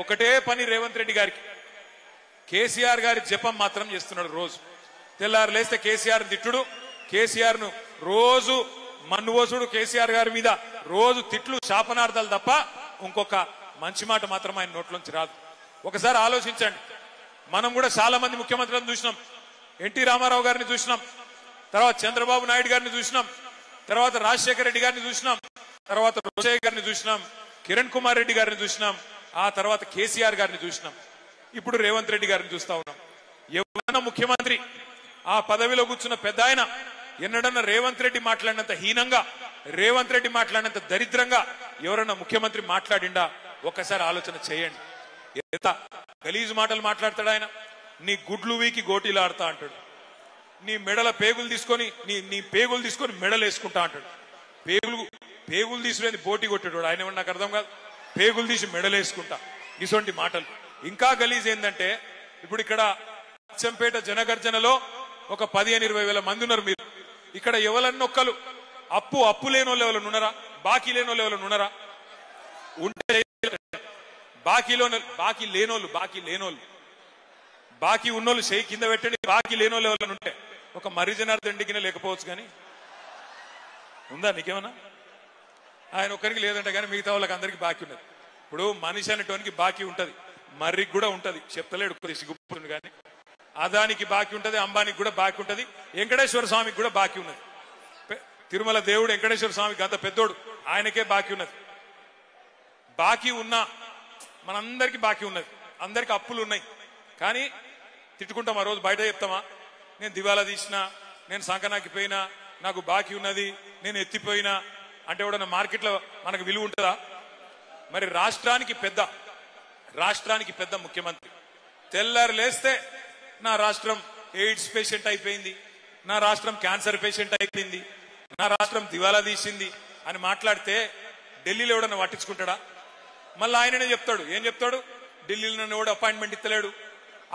ఒకటే పని రేవంత్ రెడ్డి గారికి, కేసీఆర్ గారి జపం మాత్రం చేస్తున్నాడు. రోజు తెల్లారు లేస్తే కేసీఆర్ తిట్టుడు, కేసీఆర్ ను రోజు మన్నువోసుడు, కేసీఆర్ గారి మీద రోజు తిట్లు శాపనార్థాలు తప్ప ఇంకొక మంచి మాట మాత్రం ఆయన నోట్లోంచి రాదు. ఒకసారి ఆలోచించండి. మనం కూడా చాలా మంది ముఖ్యమంత్రులను చూసినాం. ఎన్టీ రామారావు గారిని చూసినాం, తర్వాత చంద్రబాబు నాయుడు గారిని చూసినాం, తర్వాత రాజశేఖర రెడ్డి గారిని చూసినాం, తర్వాత రోషయ్య గారిని చూసినాం, కిరణ్ కుమార్ రెడ్డి గారిని చూసినాం, ఆ తర్వాత కేసీఆర్ గారిని చూసినాం, ఇప్పుడు రేవంత్ రెడ్డి గారిని చూస్తా ఉన్నాం. ఎవరైనా ముఖ్యమంత్రి ఆ పదవిలో కూర్చున్న పెద్ద ఆయన ఎన్నడన్నా రేవంత్ రెడ్డి మాట్లాడినంత హీనంగా, రేవంత్ రెడ్డి మాట్లాడినంత దరిద్రంగా ఎవరన్నా ముఖ్యమంత్రి మాట్లాడిండా? ఒక్కసారి ఆలోచన చేయండి. ఎంత గలీజు మాటలు మాట్లాడతాడు ఆయన. నీ గుడ్లు వీకి గోటీలు ఆడతా అంటాడు, నీ మెడల పేగులు తీసుకొని నీ పేగులు తీసుకొని మెడలు వేసుకుంటా అంటాడు. పేగులు తీసుకునేది బోటి కొట్టాడు ఆయన. ఏమన్నా నాకు అర్థం కాదు. పేగులు తీసి మెడలు వేసుకుంటా, ఇటువంటి మాటలు. ఇంకా గలీజ్ ఏంటంటే, ఇప్పుడు ఇక్కడ అచ్చంపేట జనగర్జనలో ఒక 15-20 వేల మంది ఉన్నారు. మీరు ఇక్కడ ఎవరన్నొక్కలు అప్పు లేని వాళ్ళు ఎవరు ఉన్నారా? బాకీ లేని వాళ్ళు ఎవరు ఉన్నారా? ఉంటే బాకీ లేనోళ్ళు బాకీ ఉన్నోళ్ళు చేయి కింద పెట్టండి. బాకీ లేనోళ్ళు ఎవరు ఉంటే ఒక మర్రి జనార్దన్ రెడ్డికి లేకపోవచ్చు, కానీ ఉందా నీకేమన్నా? ఆయన ఒక్కరికి లేదంటే కానీ మిగతా వాళ్ళకి అందరికి బాకీ ఉన్నది. ఇప్పుడు మనిషి అనేటోనికి బాకీ ఉంటది, మర్రికి కూడా ఉంటది, చెప్తలేడు సిగ్గుతుంది. కానీ అదానికి బాకీ ఉంటది, అంబానికి కూడా బాకీ ఉంటది, వెంకటేశ్వర స్వామికి కూడా బాకీ ఉన్నది. తిరుమల దేవుడు వెంకటేశ్వర స్వామికి అంత పెద్దోడు, ఆయనకే బాకీ ఉన్నది. బాకీ ఉన్నా మనందరికి బాకీ ఉన్నది, అందరికి అప్పులు ఉన్నాయి. కానీ తిట్టుకుంటాం. ఆ రోజు బయట చెప్తామా, నేను దివాలా తీసినా, నేను సంకనాకి పోయినా, నాకు బాకీ ఉన్నది, నేను ఎత్తిపోయినా అంటే కూడా మార్కెట్లో మనకు విలువ ఉంటుందా? మరి రాష్ట్రానికి పెద్ద ముఖ్యమంత్రి తెల్లారు లేస్తే నా రాష్ట్రం ఎయిడ్స్ పేషెంట్ అయిపోయింది, నా రాష్ట్రం క్యాన్సర్ పేషెంట్ అయిపోయింది, నా రాష్ట్రం దివాలా తీసింది అని మాట్లాడితే ఢిల్లీలో ఎవడన్నా పట్టించుకుంటాడా? మళ్ళీ ఆయననే చెప్తాడు. ఏం చెప్తాడు? ఢిల్లీలో నన్ను ఎవడు అపాయింట్మెంట్ ఇస్తలేడు,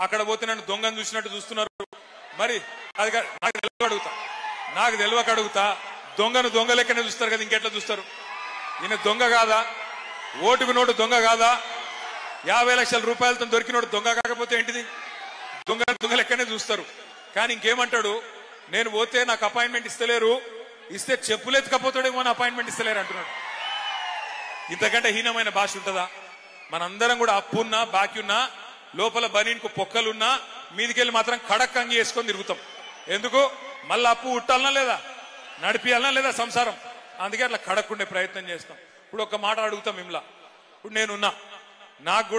అక్కడ పోతే నన్ను దొంగను చూసినట్టు చూస్తున్నారు. మరి అది నాకు తెలియక అడుగుతా, దొంగను దొంగ లెక్కనే చూస్తారు కదా, ఇంకెట్లా చూస్తారు? ఈయన దొంగ కాదా? ఓటుకు నోటు దొంగ కాదా? 50 లక్షల రూపాయలతో దొరికినోడు దొంగ కాకపోతే ఏంటిది? దొంగ లెక్కనే చూస్తారు. కానీ ఇంకేమంటాడు? నేను పోతే నాకు అపాయింట్మెంట్ ఇస్తలేరు, ఇస్తే చెప్పులు ఎత్తుకపోతాడేమో అని అపాయింట్మెంట్ ఇస్తలేరు అంటున్నాడు. ఇంతకంటే హీనమైన భాష ఉంటుందా? మనందరం కూడా అప్పున్నా బాకీ ఉన్నా, లోపల బనీన్కు పొక్కలున్నా, మీదికెళ్ళి మాత్రం కడక్ అంగి వేసుకొని తిరుగుతాం. ఎందుకు? మళ్ళీ అప్పు ఉట్టాలనా లేదా, నడిపియాలనా లేదా సంసారం? అందుకే అట్లా కడక్కుండే ప్రయత్నం చేస్తాం. ఇప్పుడు ఒక మాట అడుగుతాం మిమ్మల్ని. ఇప్పుడు నేనున్నా, నాకు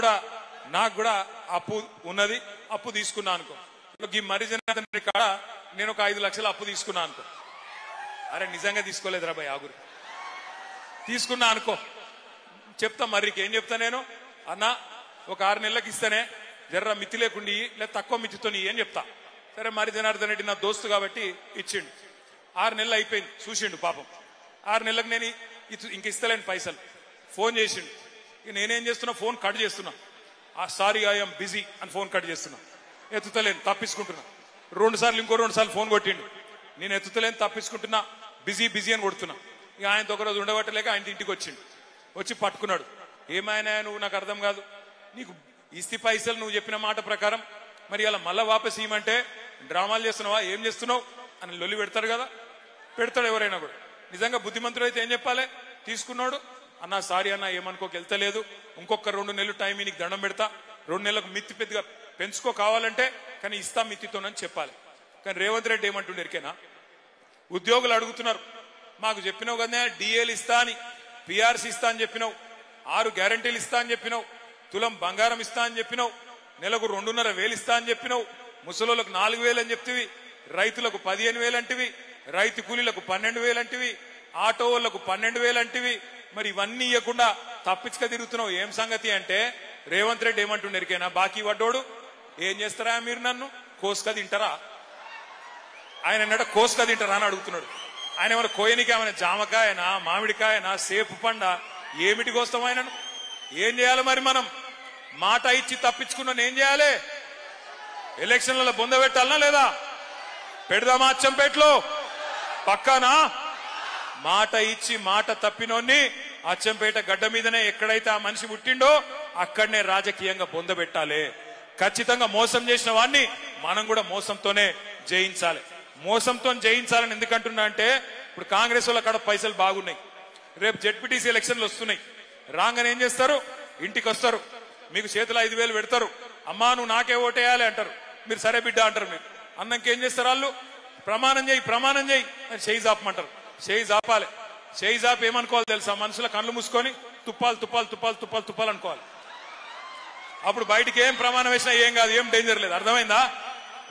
కూడా అప్పు ఉన్నది, అప్పు తీసుకున్నా అనుకో. ఈ మర్రి జనార్దన్ రెడ్డి కాడ నేను ఒక 5 లక్షలు అప్పు తీసుకున్నా అనుకో. అరే నిజంగా తీసుకోలేదురా భయ్, ఆగురు, తీసుకున్నా అనుకో. చెప్తా మర్రికి, ఏం చెప్తా నేను? అన్నా ఒక 6 నెలలకు ఇస్తేనే జర్ర మితి లేకుండా లేదా తక్కువ మితితో అని చెప్తా. సరే మర్రి జనార్దన్ రెడ్డి నా దోస్తు కాబట్టి ఇచ్చిండు. 6 నెలలు అయిపోయింది, చూసిండు పాపం. 6 నెలలకు నేను ఇంక ఇస్తలేను పైసలు. ఫోన్ చేసిండు. నేనేం చేస్తున్నా, ఫోన్ కట్ చేస్తున్నా. సారీ ఐఎమ్ బిజీ అని ఫోన్ కట్ చేస్తున్నా, ఎత్తుతలేను, తప్పించుకుంటున్నా. 2 సార్లు ఇంకో 2 సార్లు ఫోన్ కొట్టిండు. నేను ఎత్తుతలేను, తప్పించుకుంటున్నా, బిజీ అని కొడుతున్నా. ఇక ఆయనతో ఒకరోజు ఉండబట్టలేక ఆయన ఇంటికి వచ్చి పట్టుకున్నాడు. ఏమైనా నువ్వు, నాకు అర్థం కాదు, నీకు ఇస్తి పైసలు నువ్వు చెప్పిన మాట ప్రకారం మరి అలా మళ్ళా వాపస్ ఇవ్వమంటే డ్రామాలు చేస్తున్నావా, ఏం చేస్తున్నావు అని లొల్లి పెడతారు కదా, పెడతాడు ఎవరైనా కూడా. నిజంగా బుద్ధిమంతుడు అయితే ఏం చెప్పాలి? తీసుకున్నాడు, అన్నా సారీ అన్నా ఏమనుకోక వెళ్తలేదు, ఇంకొక 2 నెలలు టైం నీకు దండం పెడతా, 2 నెలలకు మిత్తి పెద్దగా పెంచుకో కావాలంటే, కానీ ఇస్తా మిత్తితోనని చెప్పాలి. కానీ రేవంత్ రెడ్డి ఏమంటుండే ఎరికేనా? ఉద్యోగులు అడుగుతున్నారు, మాకు చెప్పినావు కదా డిఏలు ఇస్తా అని, పిఆర్సీ ఇస్తా అని చెప్పినావు, 6 గ్యారంటీలు ఇస్తా అని చెప్పినావు, తులం బంగారం ఇస్తా అని చెప్పినావు, నెలకు 2,500 ఇస్తా అని చెప్పినావు, ముసలోళ్ళకు 4,000 అని చెప్తివి, రైతులకు 15,000 అంటివి, రైతు కూలీలకు 12,000 అంటివి, ఆటో వాళ్ళకు 12,000 అంటివి. మరి ఇవన్నీ ఇవ్వకుండా తప్పించుక తిరుగుతున్నావు, ఏం సంగతి అంటే రేవంత్ రెడ్డి ఏమంటుండే ఎరికేనా? బాకీ పడ్డోడు ఏం చేస్తారా మీరు, నన్ను కోసుక తింటారా? ఆయన అన్నట్టు కోసుక తింటారా అని అడుగుతున్నాడు. ఆయన ఏమైనా కోయనికి ఏమైనా జామకాయనా, మామిడికాయనా, సేపు పండ, ఏమిటి కోస్తాం ఆయనను? ఏం చేయాలి మరి? మనం మాట ఇచ్చి తప్పించుకున్నాను, ఏం చేయాలి? ఎలక్షన్లలో బొంద పెట్టాలనా లేదా? పెడదామా అచ్చంపేటలో? పక్కానా? మాట ఇచ్చి మాట తప్పినోన్ని అచ్చంపేట గడ్డ మీదనే ఎక్కడైతే ఆ మనిషి పుట్టిండో అక్కడనే రాజకీయంగా పొందబెట్టాలి. ఖచ్చితంగా మోసం చేసిన వాడిని మనం కూడా మోసంతోనే జయించాలి. మోసంతో జయించాలని ఎందుకంటున్నా అంటే ఇప్పుడు కాంగ్రెస్ వాళ్ళ కాడ పైసలు బాగున్నాయి. రేపు జెడ్పీటీసీ ఎలక్షన్లు వస్తున్నాయి. రాగానే ఏం చేస్తారు? ఇంటికి వస్తారు, మీకు చేతులు 5,000 పెడతారు. అమ్మా నువ్వు నాకే ఓటేయాలి అంటారు. మీరు సరే బిడ్డ అంటారు. మీరు అన్నంకి ఏం చేస్తారు? వాళ్ళు ప్రమాణం చేయి ప్రమాణం చేయి అని చేయి జాపమంటారు. చేయి జాపాలి. చేయి జాపి ఏమనుకోవాలి తెలుసా? మనుషుల కళ్ళు మూసుకొని తుప్పాలు తుప్పాలు తుప్పాలు తుప్పాలు తుప్పాలు అనుకోవాలి. అప్పుడు బయటికి ఏం ప్రమాణం వేసినా ఏం కాదు, ఏం డేంజర్ లేదు. అర్థమైందా?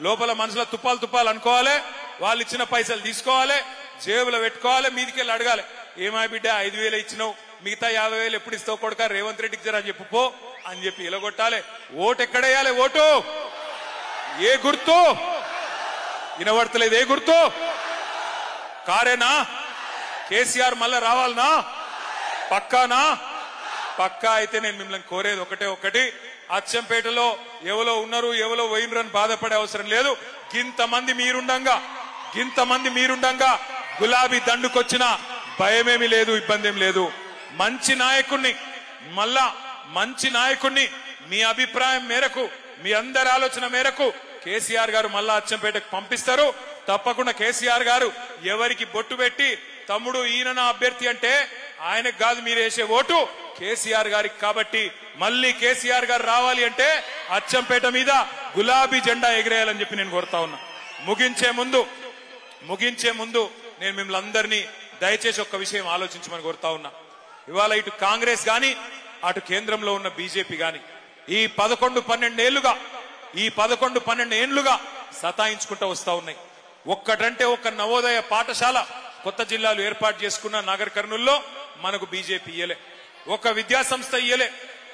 లోపల మనుషుల తుప్పాలు తుప్పాలు అనుకోవాలి. వాళ్ళు ఇచ్చిన పైసలు తీసుకోవాలి, జేబులో పెట్టుకోవాలి, మీదికెళ్ళి అడగాలి. ఏమా బిడ్డ 5,000 ఇచ్చినావు, మిగతా 50,000 ఎప్పుడు ఇస్తావు కొడుక, రేవంత్ రెడ్డికి జరా చెప్పు పో అని చెప్పి ఇలగొట్టాలి. ఓటు ఎక్కడేయాలి? ఓటు ఏ గుర్తు వినబడతలేదు? ఏ గుర్తు? కారేనా? కేసీఆర్ మళ్ళా రావాలనా? పక్కానా? పక్కా అయితే నేను మిమ్మల్ని కోరేది ఒకటి, అచ్చంపేటలో ఎవరో ఉన్నారు ఎవరో పోయినరని బాధపడే అవసరం లేదు. గింతమంది మీరుండంగా గులాబీ దండుకొచ్చిన భయమేమి లేదు, ఇబ్బంది ఏం లేదు. మంచి నాయకుణ్ణి మీ అభిప్రాయం మేరకు, మీ అందరి ఆలోచన మేరకు కేసీఆర్ గారు మళ్ళా అచ్చంపేటకు పంపిస్తారు. తప్పకుండా కేసీఆర్ గారు ఎవరికి బొట్టు పెట్టి తమ్ముడు ఈయన నా అభ్యర్థి అంటే ఆయనకు కాదు మీరు వేసే ఓటు కేసీఆర్ గారికి. కాబట్టి మళ్ళీ కేసీఆర్ గారు రావాలి అంటే అచ్చంపేట మీద గులాబీ జెండా ఎగిరేయాలని చెప్పి నేను కోరుతా ఉన్నా. ముగించే ముందు నేను మిమ్మల్ని అందరినీ దయచేసి ఒక్క విషయం ఆలోచించమని కోరుతా ఉన్నా. ఇవాళ ఇటు కాంగ్రెస్ గాని అటు కేంద్రంలో ఉన్న బీజేపీ గాని ఈ 11-12 ఏళ్లుగా సతాయించుకుంటూ వస్తా ఉన్నాయి. ఒక్కటంటే ఒక్క నవోదయ పాఠశాల కొత్త జిల్లాలు ఏర్పాటు చేసుకున్న నగర్ కర్నూల్లో మనకు బీజేపీ ఇయ్యలే. ఒక్క విద్యా సంస్థ ఇయ్యలే,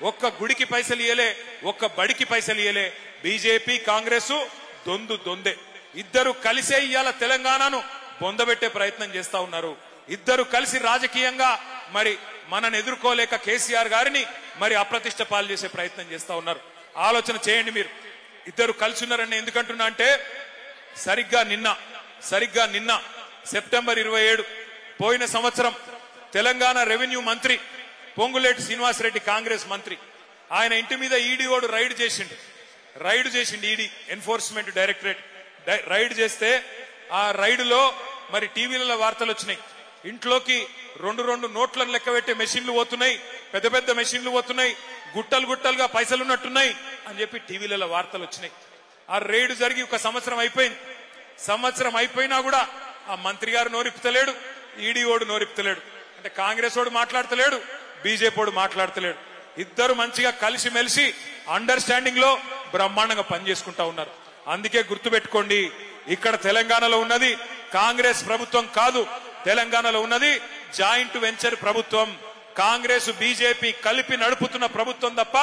ఒక్క గుడికి పైసలు ఇయ్యలే, ఒక్క బడికి పైసలు ఇయ్యలే. బీజేపీ కాంగ్రెస్ దొందే. ఇద్దరు కలిసే ఇయ్యాల తెలంగాణను బొందబెట్టే ప్రయత్నం చేస్తా ఉన్నారు. ఇద్దరు కలిసి రాజకీయంగా మరి మనను ఎదుర్కోలేక కేసీఆర్ గారిని మరి అప్రతిష్ట పాలు చేసే ప్రయత్నం చేస్తా ఉన్నారు. ఆలోచన చేయండి మీరు. ఇద్దరు కలిసి ఉన్నారని ఎందుకంటున్నా అంటే సరిగ్గా నిన్న సెప్టెంబర్ 27 పోయిన సంవత్సరం తెలంగాణ రెవెన్యూ మంత్రి పొంగులేటి శ్రీనివాసరెడ్డి కాంగ్రెస్ మంత్రి, ఆయన ఇంటి మీద ఈడీ ఓడు రైడ్ చేసిండు. ఈడీ ఎన్ఫోర్స్మెంట్ డైరెక్టరేట్ రైడ్ చేస్తే ఆ రైడ్లో మరి టీవీలలో వార్తలు వచ్చినాయి. ఇంట్లోకి 2 నోట్లను లెక్క పెట్టే మెషిన్లు పోతున్నాయి, పెద్ద మెషిన్లు పోతున్నాయి, గుట్టలుగా పైసలు ఉన్నట్టున్నాయి అని చెప్పి టీవీలలో వార్తలు వచ్చినాయి. ఆ రైడ్ జరిగి ఒక సంవత్సరం అయిపోయింది. సంవత్సరం అయిపోయినా కూడా ఆ మంత్రి గారు నోరిపుతలేడు, ఈడీ ఓడు నోరిపుతలేడు. అంటే కాంగ్రెస్ ఓడు మాట్లాడతలేడు, బీజేపీ ఓడు మాట్లాడతలేడు. ఇద్దరు మంచిగా కలిసిమెలిసి అండర్స్టాండింగ్ లో బ్రహ్మాండంగా పనిచేసుకుంటా ఉన్నారు. అందుకే గుర్తుపెట్టుకోండి, ఇక్కడ తెలంగాణలో ఉన్నది కాంగ్రెస్ ప్రభుత్వం కాదు, తెలంగాణలో ఉన్నది జాయింట్ వెంచర్ ప్రభుత్వం. కాంగ్రెస్ బీజేపీ కలిపి నడుపుతున్న ప్రభుత్వం తప్ప